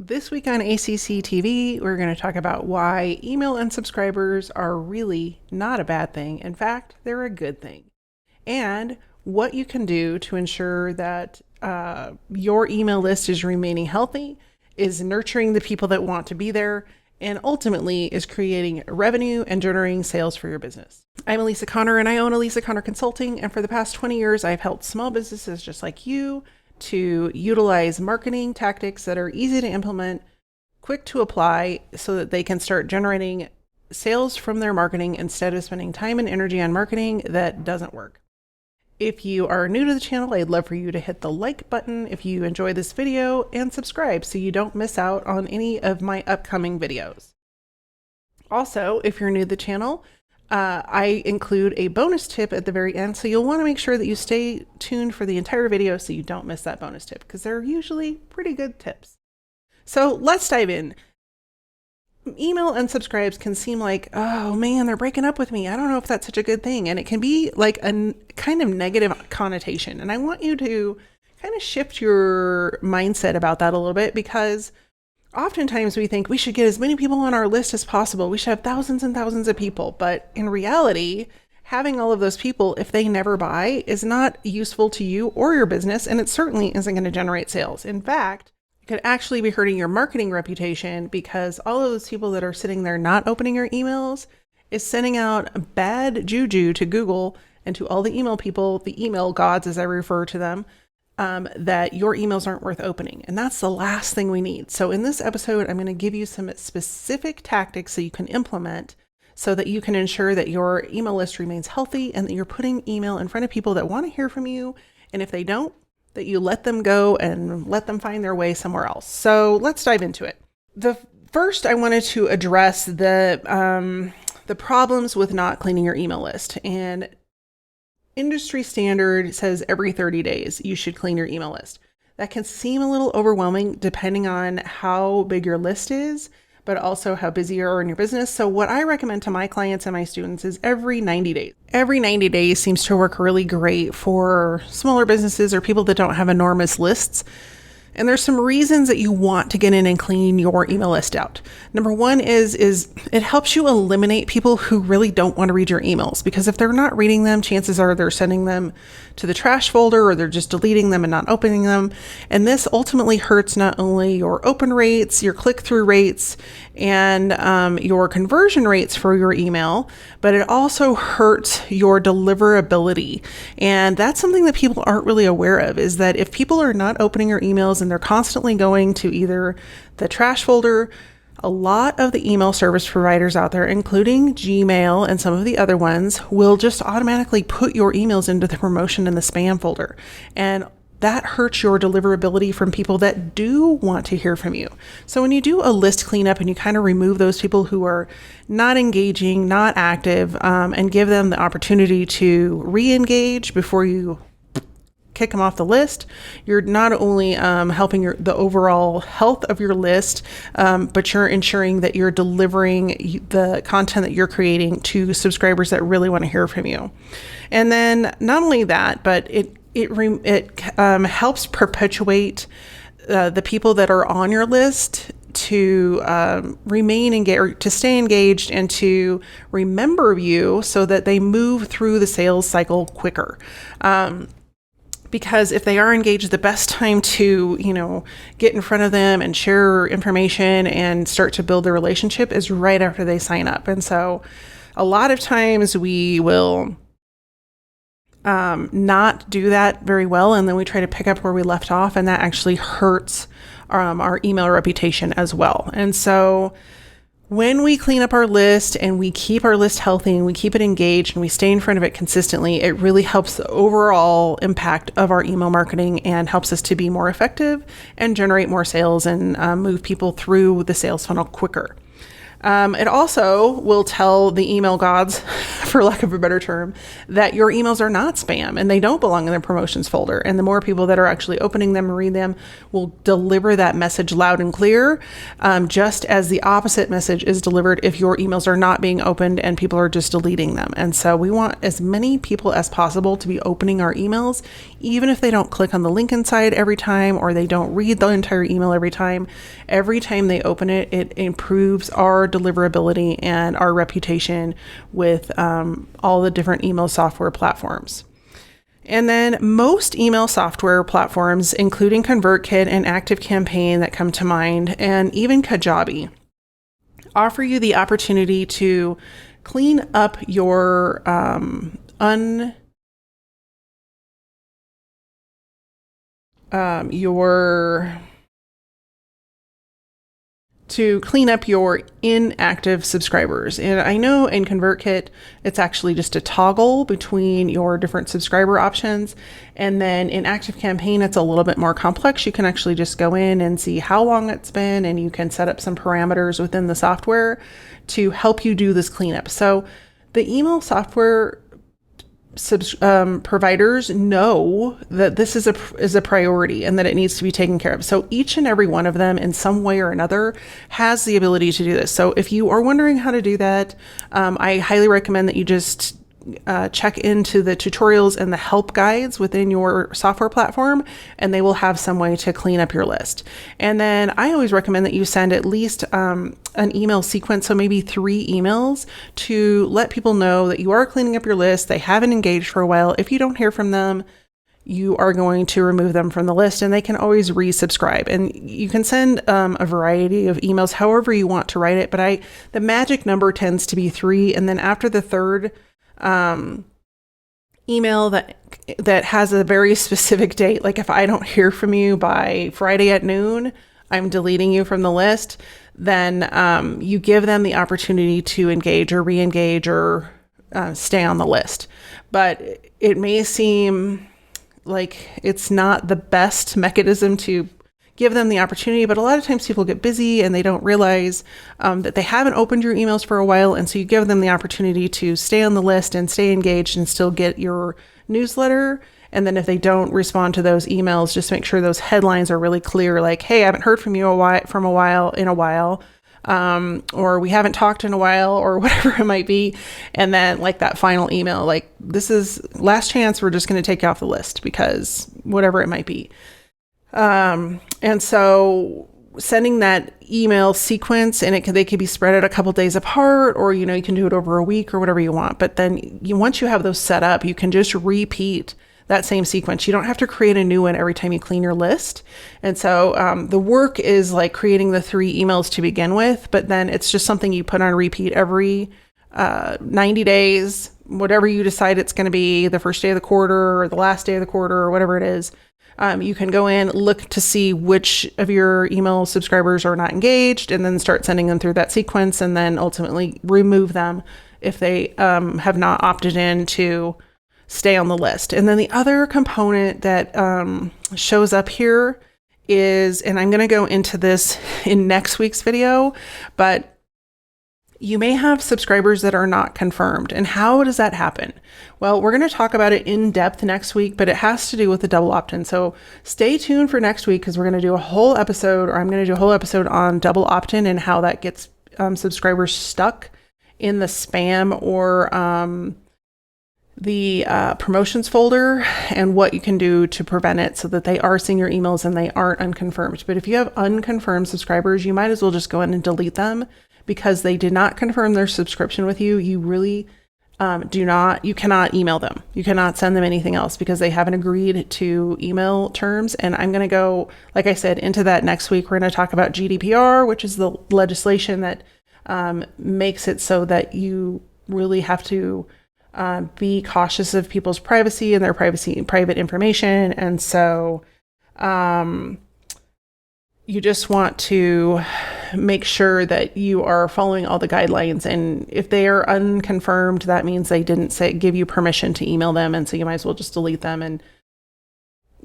This week on ACC TV, we're going to talk about why email unsubscribers are really not a bad thing. In fact, they're a good thing. And what you can do to ensure that your email list is remaining healthy, is nurturing the people that want to be there, and ultimately is creating revenue and generating sales for your business. I'm Elisa Connor, and I own Elisa Connor Consulting. And for the past 20 years, I've helped small businesses just like you to utilize marketing tactics that are easy to implement, quick to apply, so that they can start generating sales from their marketing instead of spending time and energy on marketing that doesn't work. If you are new to the channel, I'd love for you to hit the like button if you enjoy this video and subscribe so you don't miss out on any of my upcoming videos. Also, if you're new to the channel, I include a bonus tip at the very end, so you'll want to make sure that you stay tuned for the entire video so you don't miss that bonus tip, because they're usually pretty good tips. So let's dive in. Email unsubscribes can seem like, oh man, they're breaking up with me. I don't know if that's such a good thing. And it can be like a kind of negative connotation. And I want you to kind of shift your mindset about that a little bit, because oftentimes we think we should get as many people on our list as possible. We should have thousands and thousands of people. But in reality, having all of those people, if they never buy, is not useful to you or your business. And it certainly isn't going to generate sales. In fact, it could actually be hurting your marketing reputation, because all of those people that are sitting there not opening your emails is sending out bad juju to Google and to all the email people, the email gods as I refer to them, that your emails aren't worth opening. And that's the last thing we need. So in this episode, I'm going to give you some specific tactics that you can implement so that you can ensure that your email list remains healthy and that you're putting email in front of people that want to hear from you. And if they don't, that you let them go and let them find their way somewhere else. So let's dive into it. The first, I wanted to address the problems with not cleaning your email list. And industry standard says every 30 days you should clean your email list. That can seem a little overwhelming depending on how big your list is, but also how busy you are in your business. So what I recommend to my clients and my students is every 90 days. Every 90 days seems to work really great for smaller businesses or people that don't have enormous lists. And there's some reasons that you want to get in and clean your email list out. Number one is it helps you eliminate people who really don't want to read your emails, because if they're not reading them, chances are they're sending them to the trash folder or they're just deleting them and not opening them. And this ultimately hurts not only your open rates, your click-through rates, and your conversion rates for your email, but it also hurts your deliverability. And that's something that people aren't really aware of, is that if people are not opening your emails and they're constantly going to either the trash folder, a lot of the email service providers out there, including Gmail and some of the other ones, will just automatically put your emails into the promotion in the spam folder. And that hurts your deliverability from people that do want to hear from you. So when you do a list cleanup and you kind of remove those people who are not engaging, not active, and give them the opportunity to re-engage before you kick them off the list, you're not only helping the overall health of your list, but you're ensuring that you're delivering the content that you're creating to subscribers that really want to hear from you. And then not only that, but it helps perpetuate the people that are on your list to remain engaged, or to stay engaged, and to remember you so that they move through the sales cycle quicker. Because if they are engaged, the best time to, get in front of them and share information and start to build a relationship is right after they sign up. And so a lot of times we will not do that very well, and then we try to pick up where we left off, and that actually hurts our email reputation as well. And so when we clean up our list and we keep our list healthy and we keep it engaged and we stay in front of it consistently, it really helps the overall impact of our email marketing and helps us to be more effective and generate more sales and move people through the sales funnel quicker. It also will tell the email gods, for lack of a better term, that your emails are not spam and they don't belong in the promotions folder. And the more people that are actually opening them and read them will deliver that message loud and clear, just as the opposite message is delivered if your emails are not being opened and people are just deleting them. And so we want as many people as possible to be opening our emails, even if they don't click on the link inside every time, or they don't read the entire email every time they open it, it improves our deliverability and our reputation with all the different email software platforms. And then most email software platforms, including ConvertKit and ActiveCampaign that come to mind, and even Kajabi, offer you the opportunity to clean up your inactive subscribers. And I know in ConvertKit, it's actually just a toggle between your different subscriber options. And then in ActiveCampaign, it's a little bit more complex. You can actually just go in and see how long it's been, and you can set up some parameters within the software to help you do this cleanup. So the email software providers know that this is a priority and that it needs to be taken care of. So each and every one of them in some way or another has the ability to do this. So if you are wondering how to do that, I highly recommend that you just check into the tutorials and the help guides within your software platform, and they will have some way to clean up your list. And then I always recommend that you send at least an email sequence, so maybe 3 emails, to let people know that you are cleaning up your list. They haven't engaged for a while. If you don't hear from them, you are going to remove them from the list, and they can always resubscribe. And you can send a variety of emails however you want to write it, but the magic number tends to be 3. And then after the third email that has a very specific date, like if I don't hear from you by Friday at noon, I'm deleting you from the list, then you give them the opportunity to engage or re-engage or stay on the list. But it may seem like it's not the best mechanism to give them the opportunity, but a lot of times people get busy and they don't realize that they haven't opened your emails for a while. And so you give them the opportunity to stay on the list and stay engaged and still get your newsletter. And then if they don't respond to those emails, just make sure those headlines are really clear, like, hey, I haven't heard from you in a while, or we haven't talked in a while, or whatever it might be. And then like that final email, like, this is last chance, we're just going to take you off the list, because whatever it might be. And so sending that email sequence, and they could be spread out a couple days apart, or, you can do it over a week or whatever you want. But then once you have those set up, you can just repeat that same sequence. You don't have to create a new one every time you clean your list. And so the work is like creating the 3 emails to begin with, but then it's just something you put on repeat every 90 days, whatever you decide it's going to be, the first day of the quarter or the last day of the quarter or whatever it is. You can go in, look to see which of your email subscribers are not engaged, and then start sending them through that sequence, and then ultimately remove them if they have not opted in to stay on the list. And then the other component that shows up here is, and I'm going to go into this in next week's video, but you may have subscribers that are not confirmed. And how does that happen? Well, we're going to talk about it in depth next week, but it has to do with the double opt-in. So stay tuned for next week, because we're going to do a whole episode, or I'm going to do a whole episode on double opt-in and how that gets subscribers stuck in the spam or the promotions folder, and what you can do to prevent it so that they are seeing your emails and they aren't unconfirmed. But if you have unconfirmed subscribers, you might as well just go in and delete them, because they did not confirm their subscription with you. You really you cannot email them. You cannot send them anything else, because they haven't agreed to email terms. And I'm going to go, like I said, into that next week. We're going to talk about GDPR, which is the legislation that makes it so that you really have to be cautious of people's privacy and their private information. And so you just want to make sure that you are following all the guidelines. And if they are unconfirmed, that means they didn't give you permission to email them. And so you might as well just delete them, and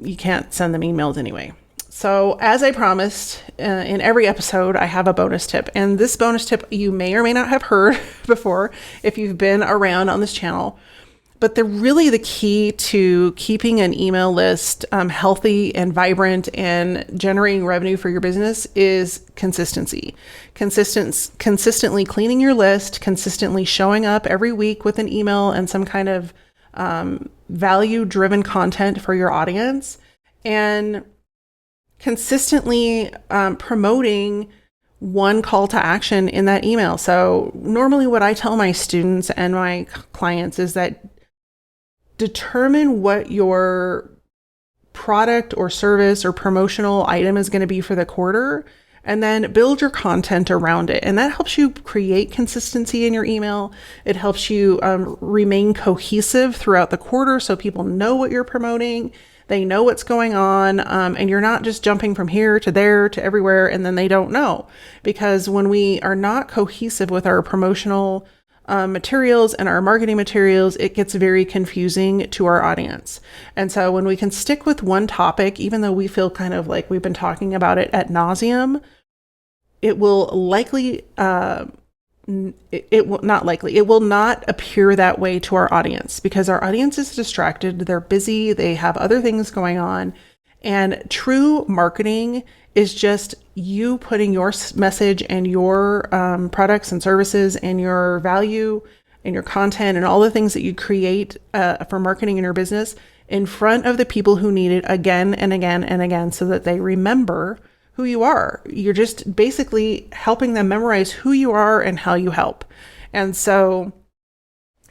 you can't send them emails anyway. So as I promised, in every episode, I have a bonus tip. And this bonus tip you may or may not have heard before if you've been around on this channel. But the key to keeping an email list healthy and vibrant and generating revenue for your business is consistency. Consistently cleaning your list, consistently showing up every week with an email and some kind of value-driven content for your audience and consistently promoting one call to action in that email. So normally what I tell my students and my clients is that determine what your product or service or promotional item is going to be for the quarter, and then build your content around it. And that helps you create consistency in your email. It helps you remain cohesive throughout the quarter so people know what you're promoting. They know what's going on, and you're not just jumping from here to there to everywhere and then they don't know. Because when we are not cohesive with our promotional materials and our marketing materials, it gets very confusing to our audience. And so when we can stick with one topic, even though we feel kind of like we've been talking about it ad nauseum, it will likely, it will not appear that way to our audience, because our audience is distracted. They're busy. They have other things going on. And true marketing is just you putting your message and your products and services and your value and your content and all the things that you create for marketing in your business in front of the people who need it again and again and again, so that they remember who you are. You're just basically helping them memorize who you are and how you help. And so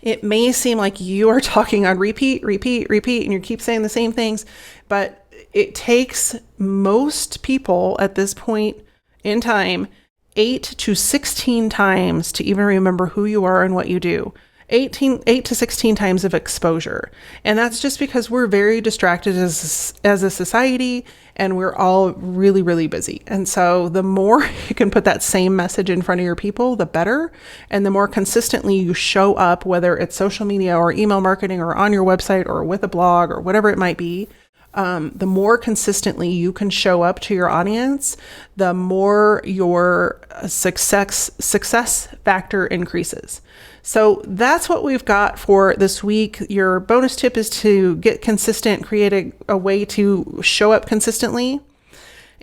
it may seem like you are talking on repeat, and you keep saying the same things, but it takes most people at this point in time 8 to 16 times to even remember who you are and what you do. 8 to 16 times of exposure. And that's just because we're very distracted as a society, and we're all really, really busy. And so the more you can put that same message in front of your people, the better. And the more consistently you show up, whether it's social media or email marketing or on your website or with a blog or whatever it might be, the more consistently you can show up to your audience, the more your success factor increases. So that's what we've got for this week. Your bonus tip is to get consistent, create a way to show up consistently.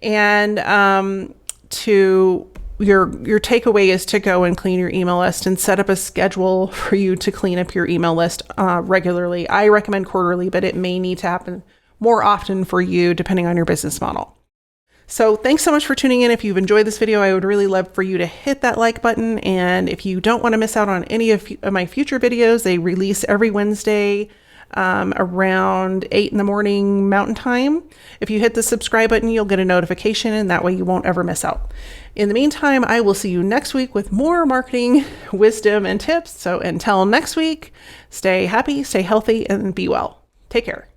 And your takeaway is to go and clean your email list and set up a schedule for you to clean up your email list regularly. I recommend quarterly, but it may need to happen more often for you depending on your business model. So thanks so much for tuning in. If you've enjoyed this video, I would really love for you to hit that like button. And if you don't want to miss out on any of my future videos, they release every Wednesday around 8 in the morning Mountain Time. If you hit the subscribe button, you'll get a notification, and that way you won't ever miss out. In the meantime, I will see you next week with more marketing wisdom and tips. So until next week, stay happy, stay healthy, and be well. Take care.